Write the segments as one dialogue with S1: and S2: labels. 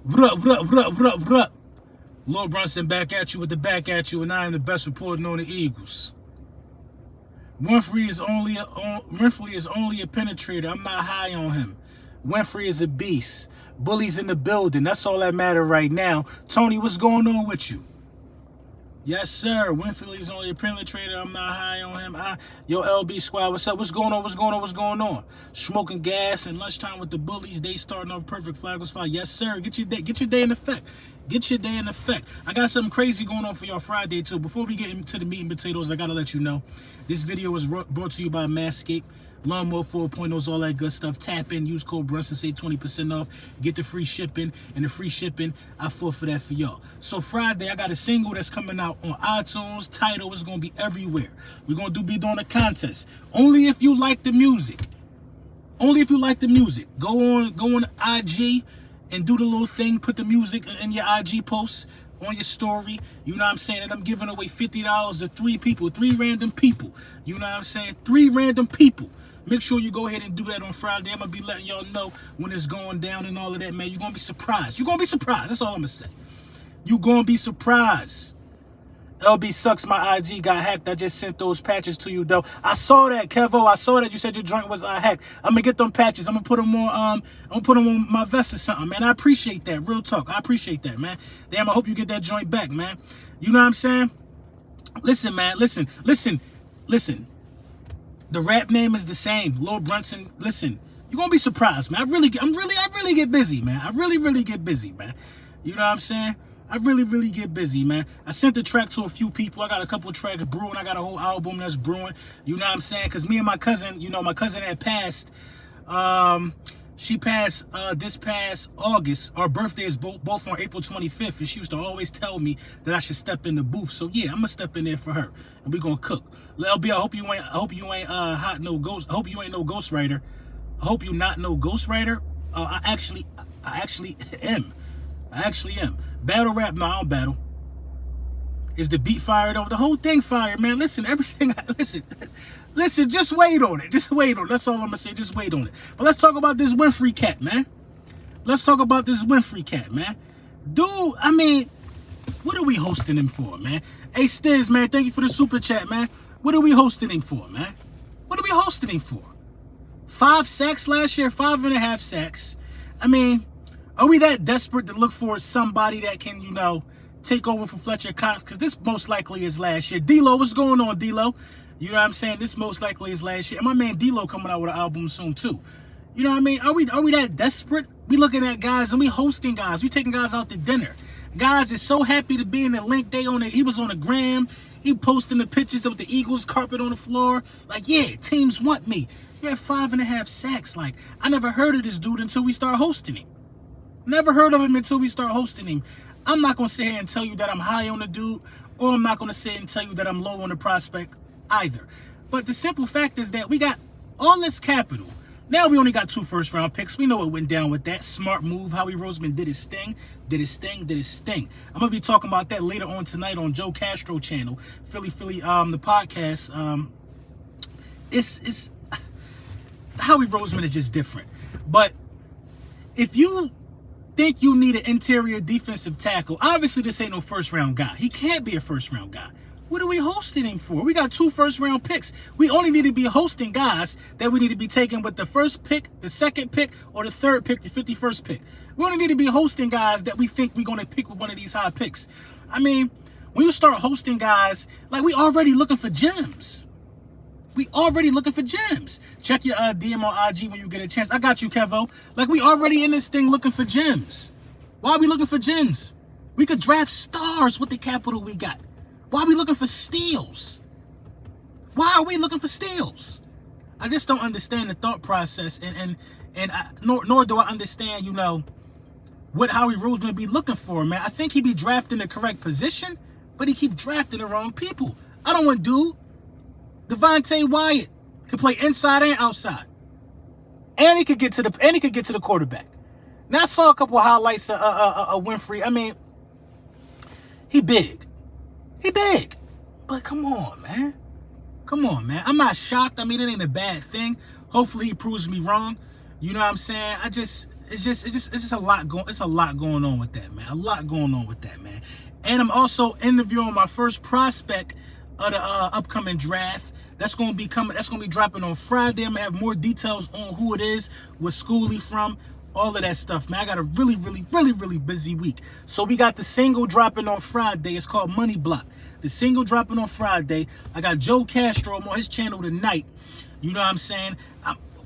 S1: What up? Lord Brunson back at you with the back at you, and I am the best reporter on the Eagles. Winfrey is only a penetrator. I'm not high on him. Winfrey is a beast. Bullies in the building. That's all that matters right now. Tony, what's going on with you? Yes, sir. Winfrey is only a penetrator. I'm not high on him. Yo, LB squad, what's up? What's going on? Smoking gas and lunchtime with the bullies. They starting off perfect. Flag was fire. Yes, sir. Get your day in effect. I got something crazy going on for y'all Friday, too. Before we get into the meat and potatoes, I got to let you know, this video was brought to you by Manscaped. Lawnmower 4.0s, all that good stuff. Tap in, use code Brunson, save 20% off. Get the free shipping, and the free shipping, I fought for that for y'all. So Friday, I got a single that's coming out on iTunes. Tidal is going to be everywhere. We're going to be doing a contest. Only if you like the music. Go on IG and do the little thing. Put the music in your IG posts, on your story. You know what I'm saying? And I'm giving away $50 to 3 people, 3 random people. You know what I'm saying? 3 random people. Make sure you go ahead and do that on Friday. I'm going to be letting y'all know when it's going down and all of that, man. You're going to be surprised. That's all I'm going to say. You're going to be surprised. LB sucks, my IG got hacked. I just sent those patches to you, though. I saw that, Kevo. I saw that you said your joint was hacked. I'm going to get them patches. I'm going to put them on my vest or something, man. I appreciate that. Real talk. I appreciate that, man. Damn, I hope you get that joint back, man. You know what I'm saying? Listen, man. Listen. The rap name is the same, Lord Brunson. Listen, you're gonna be surprised, man. I really get busy, man. I really get busy, man. You know what I'm saying? I really get busy, man. I sent the track to a few people. I got a couple of tracks brewing. I got a whole album that's brewing. You know what I'm saying? Because me and my cousin, my cousin had passed. She passed this past August. Our birthday is both on April 25th, and she used to always tell me that I should step in the booth. So yeah, I'm gonna step in there for her, and we gonna cook. LB, I hope you ain't hot no ghost. I hope you ain't no ghostwriter. I hope you not no ghostwriter. I actually am. Battle rap? No, I don't battle. Is the beat fired over? The whole thing fired, man. Listen, everything. Listen, just wait on it. That's all I'm gonna say. Just wait on it. But let's talk about this Winfrey cat, man. Dude, I mean, what are we hosting him for, man? Hey, Stiz, man, thank you for the super chat, man. What are we hosting him for, man? 5 sacks last year, 5.5 sacks. I mean, are we that desperate to look for somebody that can, take over for Fletcher Cox? Because this most likely is last year. D-Lo, what's going on, D-Lo? You know what I'm saying? This most likely is last year. And my man D-Lo coming out with an album soon, too. You know what I mean? Are we that desperate? We looking at guys and we hosting guys. We taking guys out to dinner. Guys is so happy to be in the link. He was on the gram. He posting the pictures of the Eagles carpet on the floor. Like, yeah, teams want me. You have 5.5 sacks. Like, I never heard of this dude until we start hosting him. Never heard of him until we start hosting him. I'm not going to sit here and tell you that I'm high on the dude, or I'm not going to sit here and tell you that I'm low on the prospect either. But the simple fact is that we got all this capital. Now we only got 2 first-round picks. We know what went down with that. Smart move. Howie Roseman did his thing. I'm going to be talking about that later on tonight on Joe Castro channel. Philly, the podcast. It's Howie Roseman is just different. But if you think you need an interior defensive tackle, obviously this ain't no first-round guy. He can't be a first-round guy. What are we hosting him for? We got 2 first-round picks. We only need to be hosting guys that we need to be taking with the first pick, the second pick, or the third pick, the 51st pick. We only need to be hosting guys that we think we're going to pick with one of these high picks. I mean, when you start hosting guys, like, we already looking for gems. Check your DM on IG when you get a chance. I got you, Kevo. Like, we already in this thing looking for gems. Why are we looking for gems? We could draft stars with the capital we got. Why are we looking for steals? I just don't understand the thought process, nor do I understand, what Howie Roseman be looking for, man. I think he be drafting the correct position, but he keep drafting the wrong people. I don't want dude. Devontae Wyatt could play inside and outside, and he could get to the quarterback. Now I saw a couple of highlights of Winfrey. I mean, he big, but come on, man. I'm not shocked. I mean, it ain't a bad thing. Hopefully, he proves me wrong. You know what I'm saying? It's a lot going on with that, man. A lot going on with that, man. And I'm also interviewing my first prospect of the upcoming draft. That's gonna be dropping on Friday. I'm gonna have more details on who it is, what school he from, all of that stuff, man. I got a really busy week. So we got the single dropping on Friday. It's called Money Block. The single dropping on Friday. I got Joe Castro. I'm on his channel tonight. You know what I'm saying?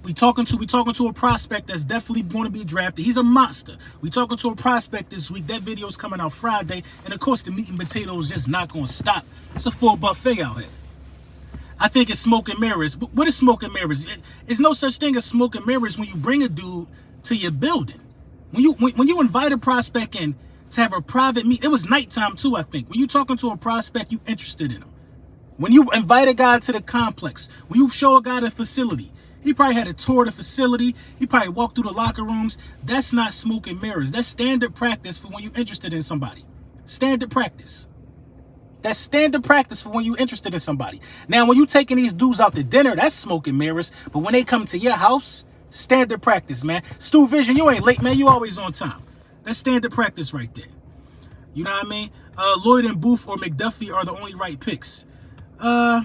S1: We talking to a prospect that's definitely going to be drafted. He's a monster. We talking to a prospect this week. That video is coming out Friday, and of course the meat and potatoes just not going to stop. It's a full buffet out here. I think it's smoke and mirrors. What is smoke and mirrors? It's no such thing as smoke and mirrors when you bring a dude to your building. When you invite a prospect in to have a private meet, it was nighttime too, I think. When you talking to a prospect, you interested in him. When you invite a guy to the complex, when you show a guy the facility, he probably had a tour of the facility. He probably walked through the locker rooms. That's not smoke and mirrors. That's standard practice for when you're interested in somebody. Standard practice. That's standard practice for when you're interested in somebody. Now, when you taking these dudes out to dinner, that's smoke and mirrors. But when they come to your house, standard practice, man. Stu Vision, you ain't late, man. You always on time. That's standard practice right there. You know what I mean? Lloyd and Booth or McDuffie are the only right picks. I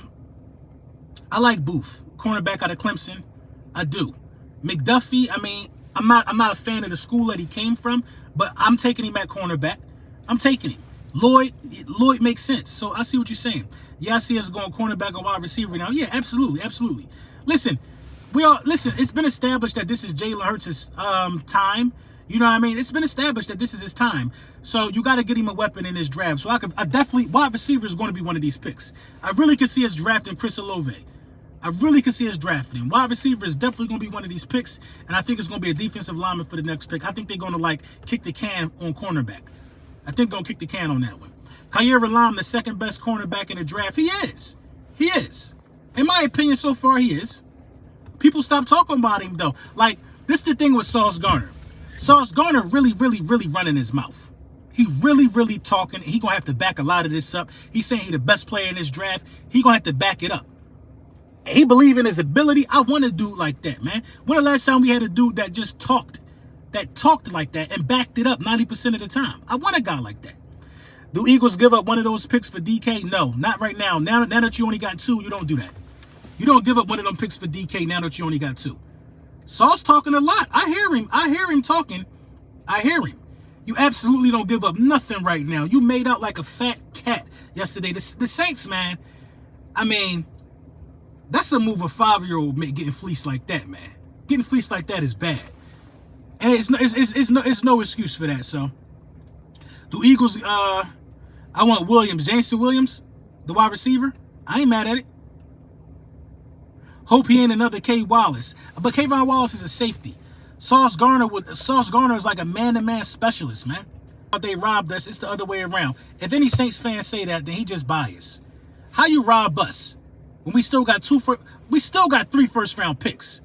S1: like Booth, cornerback out of Clemson. I do. McDuffie, I mean, I'm not a fan of the school that he came from, but I'm taking him at cornerback. I'm taking him. Lloyd makes sense. So I see what you're saying. Yeah, I see us going cornerback and wide receiver now. Yeah, absolutely. Listen, it's been established that this is Jalen Hurts' time. You know what I mean? It's been established that this is his time. So you got to get him a weapon in this draft. So I definitely, wide receiver is going to be one of these picks. I really could see us drafting Chris Olave. I really could see us drafting him. Wide receiver is definitely going to be one of these picks, and I think it's going to be a defensive lineman for the next pick. I think they're going to, kick the can on cornerback. I think they're going to kick the can on that one. Khair Elam, the second best cornerback in the draft. He is. In my opinion, so far, he is. People stop talking about him, though. This is the thing with Sauce Gardner. Sauce Gardner really running his mouth. He really talking. He going to have to back a lot of this up. He's saying he's the best player in this draft. He going to have to back it up. He believe in his ability. I want a dude like that, man. When the last time we had a dude that just talked like that and backed it up 90% of the time? I want a guy like that. Do Eagles give up one of those picks for DK? No, not right now. Now that you only got two, you don't do that. You don't give up one of them picks for DK now that you only got two. Sauce talking a lot. I hear him talking. I hear him. You absolutely don't give up nothing right now. You made out like a fat cat yesterday. The Saints, man, I mean, that's a move a 5-year-old getting fleeced like that, man. Getting fleeced like that is bad. And it's no excuse for that, so. Do Eagles, I want Williams. Jameson Williams, the wide receiver. I ain't mad at it. Hope he ain't another K. Wallace. But Kayvon Wallace is a safety. Sauce Gardner is like a man-to-man specialist, man. But they robbed us. It's the other way around. If any Saints fans say that, then he just biased. How you rob us when we still got 3 first-round picks?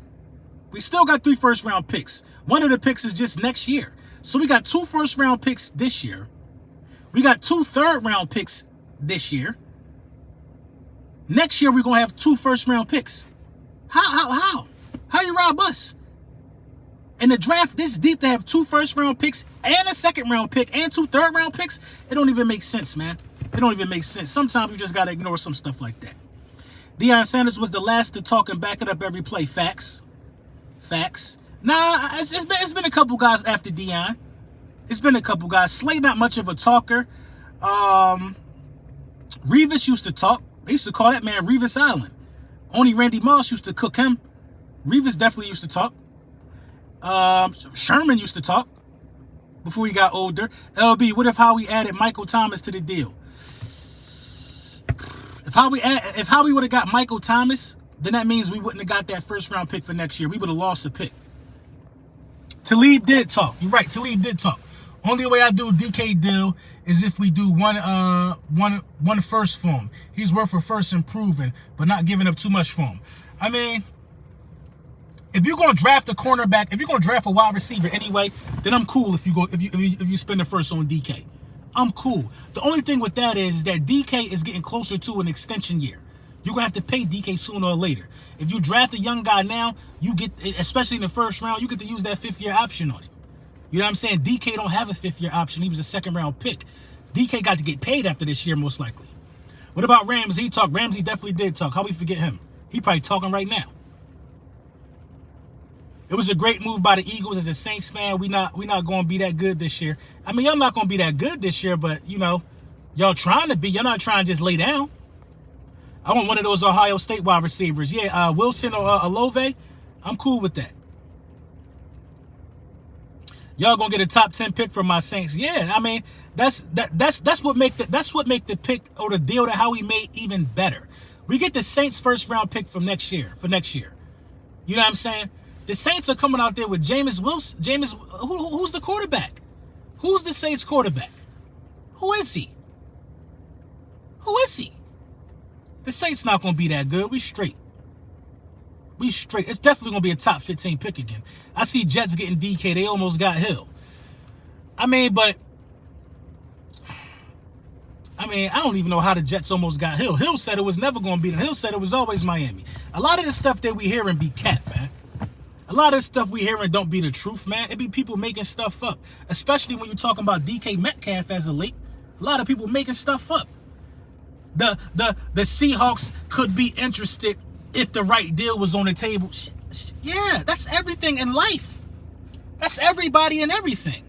S1: We still got 3 first-round picks. One of the picks is just next year. So we got 2 first-round picks this year. We got 2 third-round picks this year. Next year, we're going to have 2 first-round picks. How you rob us? In the draft this deep to have 2 first-round picks and a second-round pick and 2 third-round picks, it don't even make sense, man. It don't even make sense. Sometimes you just got to ignore some stuff like that. Deion Sanders was the last to talk and back it up every play. Facts. Nah, it's been a couple guys after Deion. It's been a couple guys. Slay not much of a talker. Revis used to talk. They used to call that man Revis Island. Only Randy Moss used to cook him. Revis definitely used to talk. Sherman used to talk before he got older. LB, what if Howie added Michael Thomas to the deal? If Howie would have got Michael Thomas, then that means we wouldn't have got that first-round pick for next year. We would have lost a pick. Talib did talk. You're right. Talib did talk. Only way I do a DK deal is if we do one first for him. He's worth a first improving, but not giving up too much for him. I mean, if you're gonna draft a cornerback, if you're gonna draft a wide receiver anyway, then I'm cool if you spend the first on DK. I'm cool. The only thing with that is that DK is getting closer to an extension year. You're gonna have to pay DK sooner or later. If you draft a young guy now, you get, especially in the first round, you get to use that 5th-year option on him. You know what I'm saying? DK don't have a 5th-year option. He was a 2nd-round pick. DK got to get paid after this year, most likely. What about Ramsey? He talked. Ramsey definitely did talk. How we forget him? He probably talking right now. It was a great move by the Eagles. As a Saints fan, we not going to be that good this year. I mean, y'all not going to be that good this year, but, you know, y'all trying to be. Y'all not trying to just lay down. I want one of those Ohio State wide receivers. Yeah, Wilson or Olave. I'm cool with that. Y'all gonna get a top 10 pick from my Saints. Yeah, I mean, that's what make the pick or the deal that how we made even better. We get the Saints 1st-round pick from next year for next year. You know what I'm saying? The Saints are coming out there with Jameis Wilson. Who's the quarterback? Who's the Saints quarterback? Who is he? Who is he? The Saints not gonna be that good. We straight. We straight. It's definitely going to be a top 15 pick again. I see Jets getting DK. They almost got Hill. I mean, I don't even know how the Jets almost got Hill. Hill said it was never going to be them. Hill said it was always Miami. A lot of the stuff that we hearing be cap, man. A lot of the stuff we hearing don't be the truth, man. It be people making stuff up. Especially when you're talking about DK Metcalf as a late. A lot of people making stuff up. The Seahawks could be interested if the right deal was on the table. Yeah, that's everything in life. That's everybody and everything.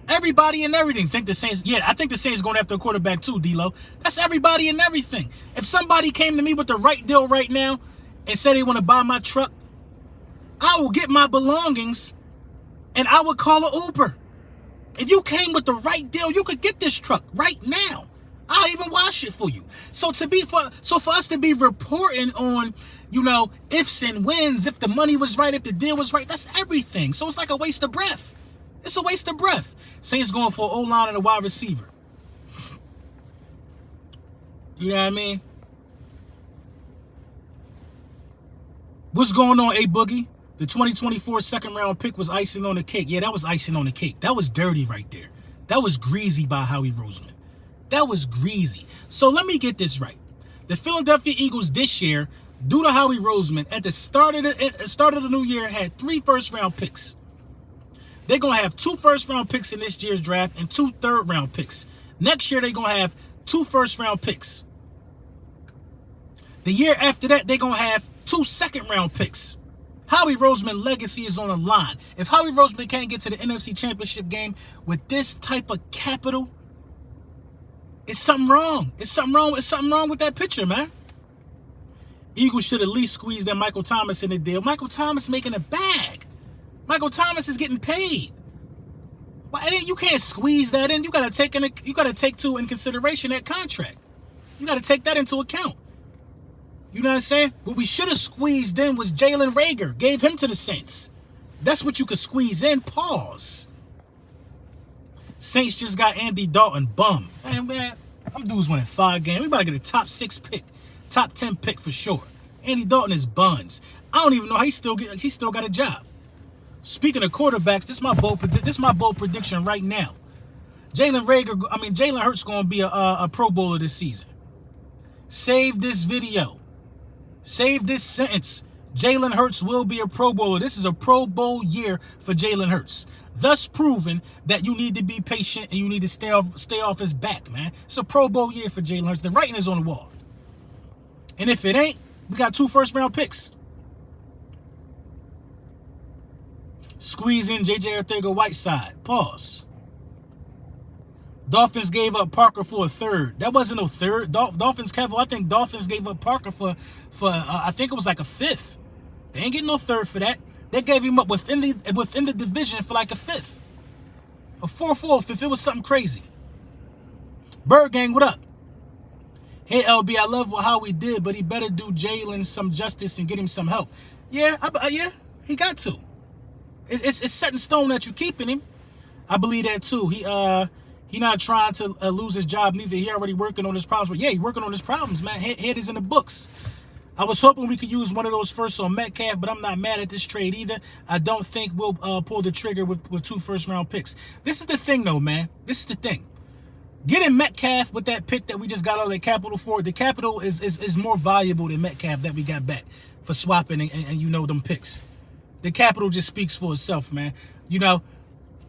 S1: Everybody and everything. Think the Saints. Yeah, I think the Saints going after a quarterback too, D-Lo. That's everybody and everything. If somebody came to me with the right deal right now and said they want to buy my truck, I will get my belongings and I would call an Uber. If you came with the right deal, you could get this truck right now. I'll even wash it for you. So for us to be reporting on, you know, ifs and wins, if the money was right, if the deal was right, that's everything. So it's like a waste of breath. It's a waste of breath. Saints going for an O-line and a wide receiver. You know what I mean? What's going on, A-Boogie? The 2024 2nd-round pick was icing on the cake. Yeah, that was icing on the cake. That was dirty right there. That was greasy by Howie Roseman. That was greasy. So let me get this right. The Philadelphia Eagles this year, due to Howie Roseman, at the start of the new year, had 3 1st-round picks. They're going to have 2 1st-round picks in this year's draft and 2 3rd-round picks. Next year, they're going to have 2 1st-round picks. The year after that, they're going to have 2 2nd-round picks. Howie Roseman's legacy is on the line. If Howie Roseman can't get to the NFC Championship game with this type of capital, it's something wrong. It's something wrong with that picture, man. Eagles should at least squeeze that Michael Thomas in the deal. Michael Thomas making a bag. Michael Thomas is getting paid. But you can't squeeze that in. You gotta take into consideration that contract. You gotta take that into account. You know what I'm saying? What we should have squeezed in was Jalen Reagor. Gave him to the Saints. That's what you could squeeze in. Pause. Saints just got Andy Dalton. Bum. Man, them dudes winning 5 games. We about to get a top 6 pick. Top 10 pick for sure. Andy Dalton is buns. I don't even know how he still got a job. Speaking of quarterbacks, this is my bold prediction right now. Jalen Hurts going to be a Pro Bowler this season. Save this video. Save this sentence. Jalen Hurts will be a Pro Bowler. This is a Pro Bowl year for Jalen Hurts. Thus proving that you need to be patient and you need to stay off his back, man. It's a Pro Bowl year for Jalen Hurts. The writing is on the wall. And if it ain't, we got 2 1st-round picks. Squeeze in J.J. Arcega-Whiteside. Pause. Dolphins gave up Parker for a 3rd. That wasn't no 3rd. Dolphins gave up Parker for I think it was like a 5th. They ain't getting no 3rd for that. They gave him up within the division for like a 5th. A 4th if it was something crazy. Bird Gang, what up? Hey, LB, I love how we did, but he better do Jalen some justice and get him some help. Yeah, he got to. It's set in stone that you're keeping him. I believe that too. He not trying to lose his job neither. He already working on his problems. But yeah, he working on his problems, man. Head is in the books. I was hoping we could use one of those firsts on Metcalf, but I'm not mad at this trade either. I don't think we'll pull the trigger with 2 1st-round picks. This is the thing, though, man. This is the thing. Getting Metcalf with that pick that we just got all the capital for, the capital is more valuable than Metcalf that we got back for swapping and you know them picks. The capital just speaks for itself, man. You know,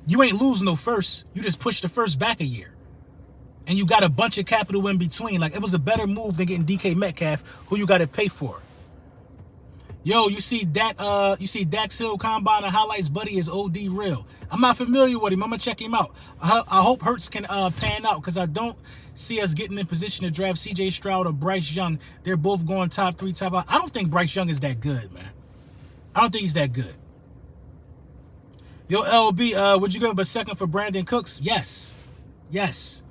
S1: you ain't losing no first. You just push the first back a year. And you got a bunch of capital in between. Like, it was a better move than getting DK Metcalf, who you got to pay for. Yo, you see Dax Hill combine and highlights, buddy, is OD real. I'm not familiar with him. I'm going to check him out. I hope Hurts can pan out, because I don't see us getting in position to draft CJ Stroud or Bryce Young. They're both going top 3, top 5. I don't think Bryce Young is that good, man. I don't think he's that good. Yo, LB, would you give up a second for Brandon Cooks? Yes. Yes.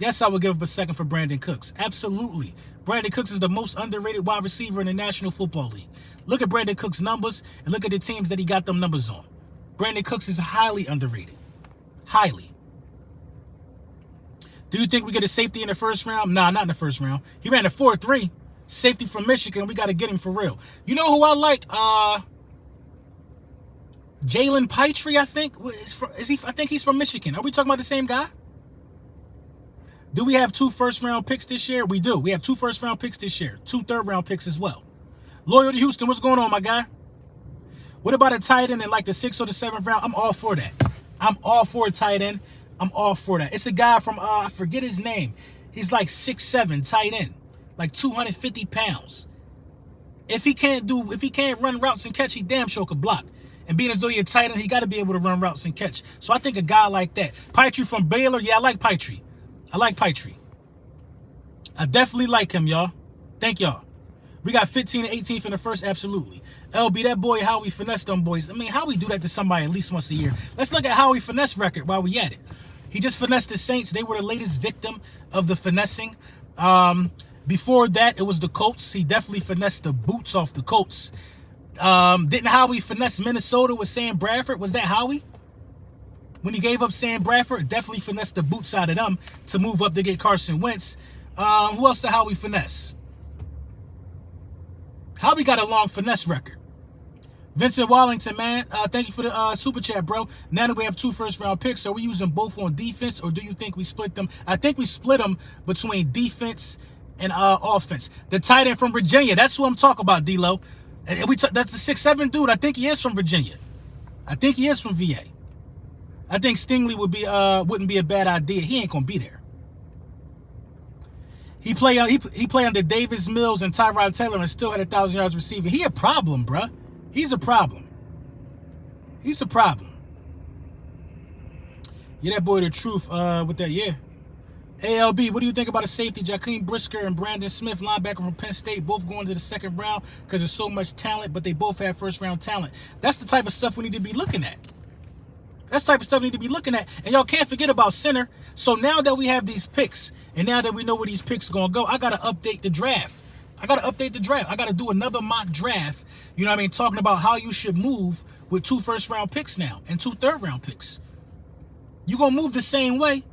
S1: Yes, I would give up a second for Brandon Cooks. Absolutely. Brandon Cooks is the most underrated wide receiver in the National Football League. Look at Brandon Cooks' numbers and look at the teams that he got them numbers on. Brandon Cooks is highly underrated. Highly. Do you think we get a safety in the first round? Nah, not in the first round. He ran a 4.3. Safety from Michigan. We got to get him for real. You know who I like? Jalen Pitre, I think. I think he's from Michigan. Are we talking about the same guy? Do we have 2 first-round picks this year? We do. We have 2 first-round picks this year. 2 third-round picks as well. Loyal to Houston, what's going on, my guy? What about a tight end in like the 6th or the 7th round? I'm all for that. I'm all for a tight end. I'm all for that. It's a guy from, I forget his name. He's like 6'7", tight end. Like 250 pounds. If he can't run routes and catch, he damn sure could block. And being as though you're a tight end, he got to be able to run routes and catch. So I think a guy like that. Pitre from Baylor, yeah, I like Pitre. I like Pitre. I definitely like him, y'all. Thank y'all. We got 15 and 18th in the first, absolutely. LB, that boy, how we finesse them boys. I mean, how we do that to somebody at least once a year. Let's look at how we finesse record while we at it. He just finessed the Saints. They were the latest victim of the finessing. Before that, it was the Colts. He definitely finessed the boots off the Colts. Didn't Howie finesse Minnesota with Sam Bradford? Was that Howie? When he gave up Sam Bradford, definitely finessed the boots out of them to move up to get Carson Wentz. Who else did Howie finesse? Howie got a long finesse record. Vincent Wallington, man, thank you for the super chat, bro. Now that we have 2 first-round picks, are we using both on defense, or do you think we split them? I think we split them between defense and offense. The tight end from Virginia, that's who I'm talking about, D-Lo. That's the 6'7" dude. I think he is from Virginia. I think he is from VA. I think Stingley wouldn't be a bad idea. He ain't gonna be there. He play under Davis Mills and Tyrod Taylor and still had 1,000 yards receiving. He a problem, bruh. He's a problem. He's a problem. Yeah, that boy the truth with that, yeah. ALB, what do you think about a safety? Jakeem Brisker and Brandon Smith, linebacker from Penn State, both going to the 2nd round because there's so much talent, but they both have first-round talent. That's the type of stuff we need to be looking at. That's the type of stuff we need to be looking at. And y'all can't forget about center. So now that we have these picks, and now that we know where these picks are going to go, I got to update the draft. I got to do another mock draft, you know what I mean, talking about how you should move with 2 first-round picks now and 2 third-round picks. You're going to move the same way,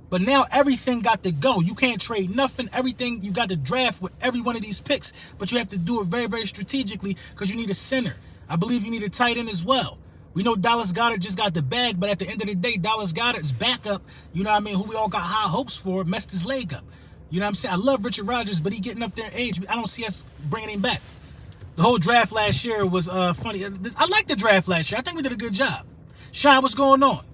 S1: but now everything got to go. You can't trade nothing. Everything, you got to draft with every one of these picks, but you have to do it very, very strategically because you need a center. I believe you need a tight end as well. We know Dallas Goedert just got the bag, but at the end of the day, Dallas Goedert's backup, you know what I mean, who we all got high hopes for, messed his leg up. You know what I'm saying? I love Richard Rodgers, but he getting up there in age. I don't see us bringing him back. The whole draft last year was funny. I like the draft last year. I think we did a good job. Shine, what's going on?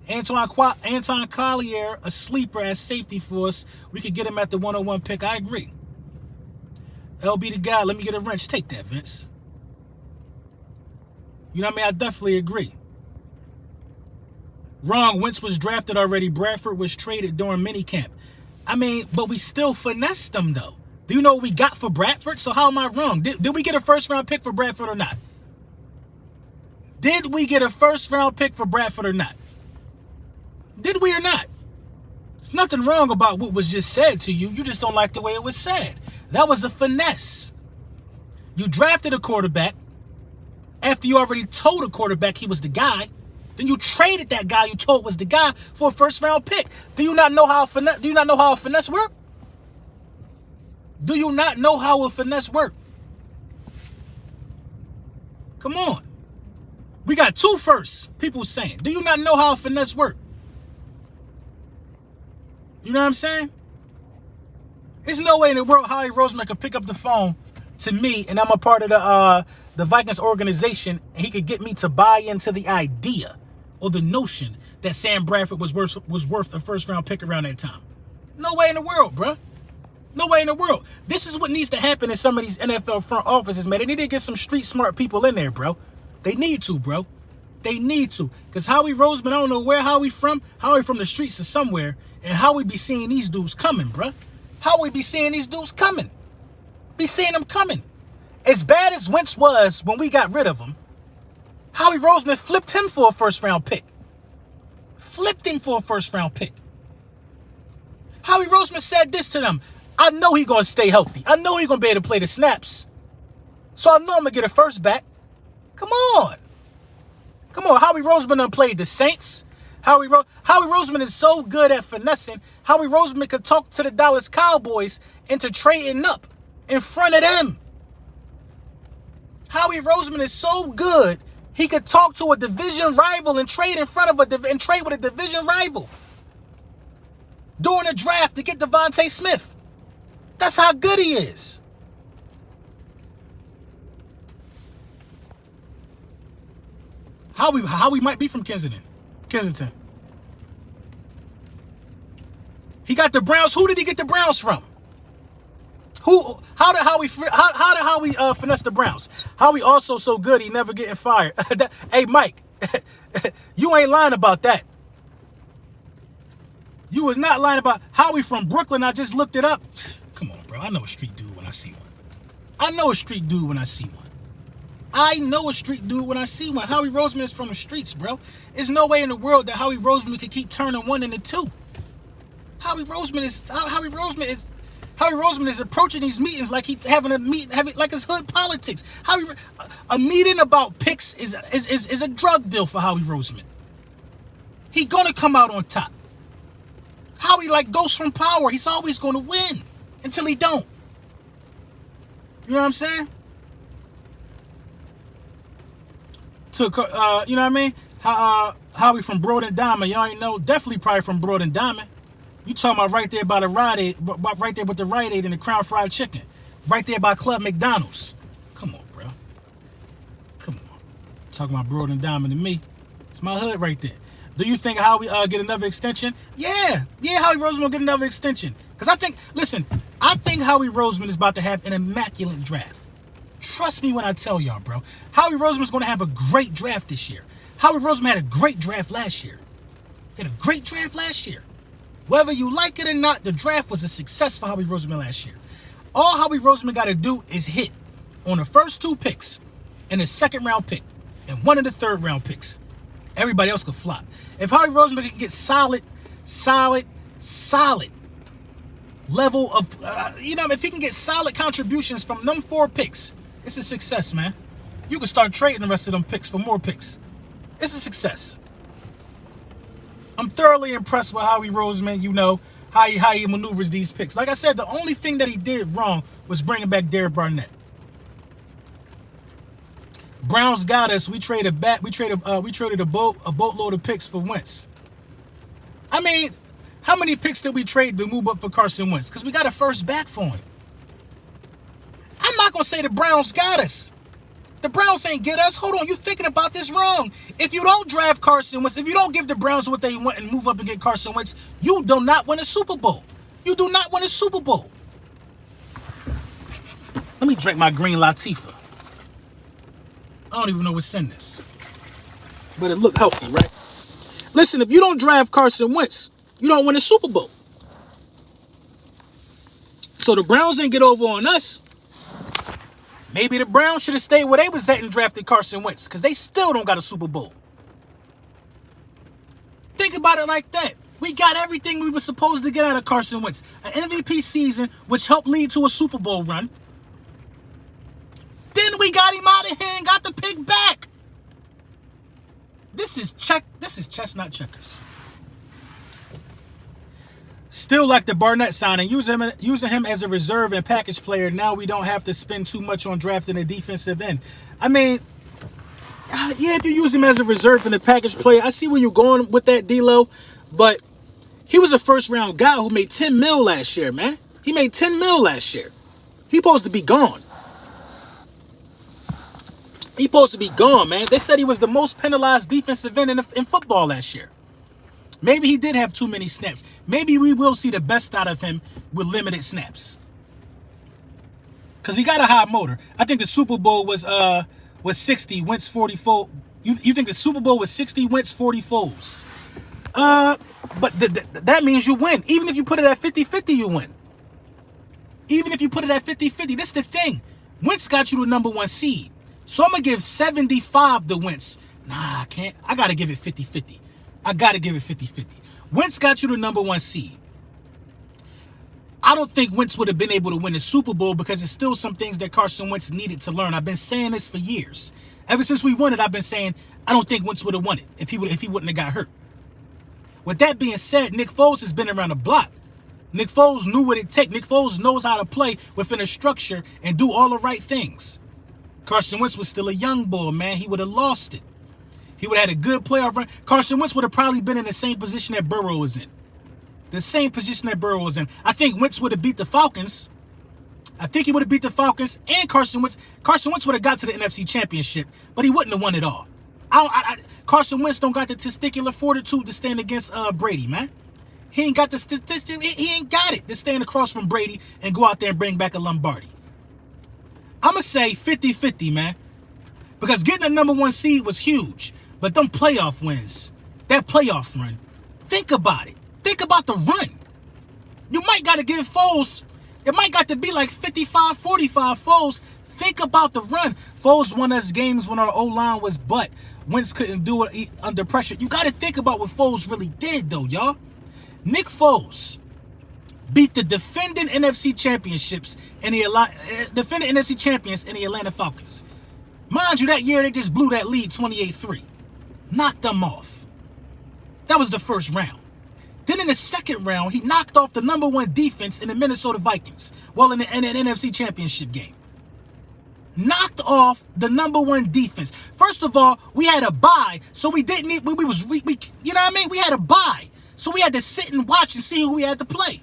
S1: Anton Collier, a sleeper as safety for us. We could get him at the 101 pick. I agree. LB the guy. Let me get a wrench. Take that, Vince. You know what I mean? I definitely agree. Wrong. Wentz was drafted already. Bradford was traded during minicamp. I mean, but we still finessed them, though. Do you know what we got for Bradford? So how am I wrong? Did we get a first-round pick for Bradford or not? Did we get a first-round pick for Bradford or not? Did we or not? There's nothing wrong about what was just said to you. You just don't like the way it was said. That was a finesse. You drafted a quarterback after you already told a quarterback he was the guy. Then you traded that guy you told was the guy for a first-round pick. Do you not know how a finesse works? Do you not know how a finesse works? Come on. We got 2 firsts, people saying. Do you not know how a finesse works? You know what I'm saying? There's no way in the world Howie Roseman could pick up the phone to me, and I'm a part of the Vikings organization, and he could get me to buy into the idea or the notion that Sam Bradford was worth a first-round pick around that time. No way in the world, bruh. No way in the world. This is what needs to happen in some of these NFL front offices, man. They need to get some street smart people in there, bro. They need to, bro. They need to. Because Howie Roseman, I don't know where Howie from. Howie from the streets or somewhere. And Howie be seeing these dudes coming, bro. Howie be seeing these dudes coming. Be seeing them coming. As bad as Wentz was when we got rid of him, Howie Roseman flipped him for a first-round pick. Flipped him for a first-round pick. Howie Roseman said this to them. I know he's going to stay healthy. I know he's going to be able to play the snaps. So I know I'm going to get a first back. Come on. Come on. Howie Roseman done played the Saints. Howie Roseman is so good at finessing. Howie Roseman could talk to the Dallas Cowboys into trading up in front of them. Howie Roseman is so good, he could talk to a division rival and trade in front of and trade with a division rival during a draft to get Devontae Smith. That's how good he is. Howie might be from Kensington. He got the Browns. Who did he get the Browns from? How did Howie finesse the Browns? Howie also so good he never getting fired. Hey, Mike, you ain't lying about that. You was not lying about Howie from Brooklyn. I just looked it up. Come on, bro. I know a street dude when I see one. I know a street dude when I see one. Howie Roseman is from the streets, bro. There's no way in the world that Howie Roseman could keep turning one into two. Howie Roseman is approaching these meetings like he's having a meeting, like it's hood politics. A meeting about picks is a drug deal for Howie Roseman. He gonna come out on top. Howie like Ghost from Power. He's always gonna win until he don't. You know what I'm saying? You know what I mean? Howie from Broad and Diamond. Y'all ain't know. Definitely probably from Broad and Diamond. You talking about right there by the Rite Aid, right there with the Rite Aid and the Crown Fried Chicken. Right there by Club McDonald's. Come on, bro. Come on. Talking about Broad and Diamond to me. It's my hood right there. Do you think Howie get another extension? Yeah, Howie Roseman will get another extension. Because I think Howie Roseman is about to have an immaculate draft. Trust me when I tell y'all, bro. Howie Roseman's going to have a great draft this year. Howie Roseman had a great draft last year. Whether you like it or not, the draft was a success for Howie Roseman last year. All Howie Roseman got to do is hit on the first two picks and the second round pick and one of the third round picks. Everybody else could flop. If Howie Roseman can get solid level of, if he can get solid contributions from them 4 picks, it's a success, man. You can start trading the rest of them picks for more picks. It's a success. I'm thoroughly impressed with Howie Roseman, how he maneuvers these picks. Like I said, the only thing that he did wrong was bringing back Derek Barnett. Browns got us. We traded a boatload of picks for Wentz. I mean, how many picks did we trade to move up for Carson Wentz? Because we got a first back for him. I'm not going to say the Browns got us. The Browns ain't get us. Hold on, you thinking about this wrong. If you don't draft Carson Wentz, if you don't give the Browns what they want and move up and get Carson Wentz, you do not win a Super Bowl. You do not win a Super Bowl. Let me drink my green Latifah. I don't even know what's in this. But it look healthy, right? Listen, if you don't draft Carson Wentz, you don't win a Super Bowl. So the Browns didn't get over on us. Maybe the Browns should have stayed where they was at and drafted Carson Wentz, because they still don't got a Super Bowl. Think about it like that. We got everything we were supposed to get out of Carson Wentz. An MVP season, which helped lead to a Super Bowl run. Then we got him out of here and got the pick back. This is chestnut checkers. Still like the Barnett signing, using him as a reserve and package player. Now we don't have to spend too much on drafting a defensive end. I mean, yeah, if you use him as a reserve and a package player, I see where you're going with that, D-Lo. But he was a first-round guy who made $10 million last year, man. He made $10 million last year. He's supposed to be gone. He supposed to be gone, man. They said he was the most penalized defensive end in football last year. Maybe he did have too many snaps. Maybe we will see the best out of him with limited snaps. Because he got a high motor. I think the Super Bowl was 60, Wentz 44. You think the Super Bowl was 60, Wentz 44s. But that means you win. Even if you put it at 50-50, you win. Even if you put it at 50-50, this is the thing. Wentz got you the number 1 seed. So I'm going to give 75 to Wentz. Nah, I can't. I got to give it 50-50. I got to give it 50-50. Wentz got you the number 1 seed. I don't think Wentz would have been able to win the Super Bowl because there's still some things that Carson Wentz needed to learn. I've been saying this for years. Ever since we won it, I've been saying I don't think Wentz would have won it if he wouldn't have got hurt. With that being said, Nick Foles has been around the block. Nick Foles knew what it takes. Nick Foles knows how to play within a structure and do all the right things. Carson Wentz was still a young boy, man. He would have lost it. He would have had a good playoff run. Carson Wentz would have probably been in the same position that Burrow was in. The same position that Burrow was in. I think Wentz would have beat the Falcons. I think he would have beat the Falcons and Carson Wentz. Carson Wentz would have got to the NFC Championship, but he wouldn't have won it all. Carson Wentz don't got the testicular fortitude to stand against Brady, man. He ain't got the he ain't got it to stand across from Brady and go out there and bring back a Lombardi. I'm going to say 50-50, man. Because getting the number 1 seed was huge. But them playoff wins, that playoff run, think about it. Think about the run. You might got to give Foles, it might got to be like 55-45 Foles. Think about the run. Foles won us games when our O-line was butt. Wentz couldn't do it under pressure. You got to think about what Foles really did, though, y'all. Nick Foles beat the defending NFC championships and defending NFC champions in the Atlanta Falcons. Mind you, that year they just blew that lead 28-3. Knocked them off. That was the first round. Then in the second round, he knocked off the number 1 defense in the Minnesota Vikings. Well, in an NFC championship game. Knocked off the number 1 defense. First of all, we had a bye, so we didn't need, we you know what I mean? We had a bye. So we had to sit and watch and see who we had to play.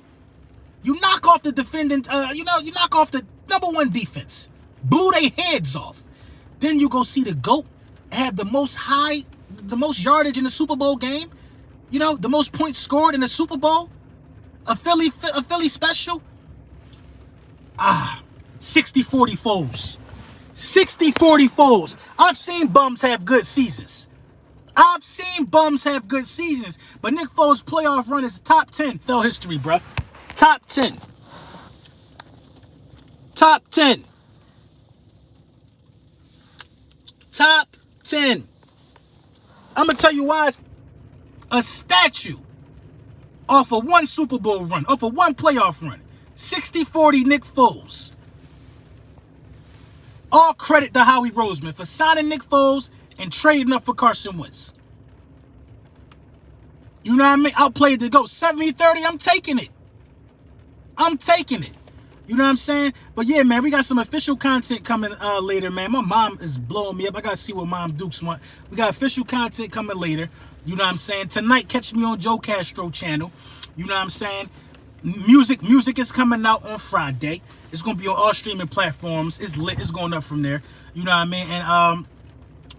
S1: You knock off the defendant, you knock off the number 1 defense. Blew their heads off. Then you go see the GOAT have the most yardage in the Super Bowl game. You know, the most points scored in the Super Bowl. A Philly special. 60-40 Foles. 60-40 Foles. I've seen bums have good seasons. But Nick Foles' playoff run is top 10. Fell history, bruh. Top 10. Top 10. Top 10. I'm going to tell you why it's a statue off of 1 Super Bowl run, off of 1 playoff run. 60-40 Nick Foles. All credit to Howie Roseman for signing Nick Foles and trading up for Carson Wentz. You know what I mean? Outplayed the GOAT. 70-30, I'm taking it. You know what I'm saying? But yeah, man, we got some official content coming later, man. My mom is blowing me up. I got to see what Mom Dukes want. We got official content coming later. You know what I'm saying? Tonight, catch me on Joe Castro channel. You know what I'm saying? Music is coming out on Friday. It's going to be on all streaming platforms. It's lit. It's going up from there. You know what I mean? And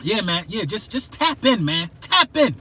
S1: yeah, man. Yeah, just tap in, man. Tap in.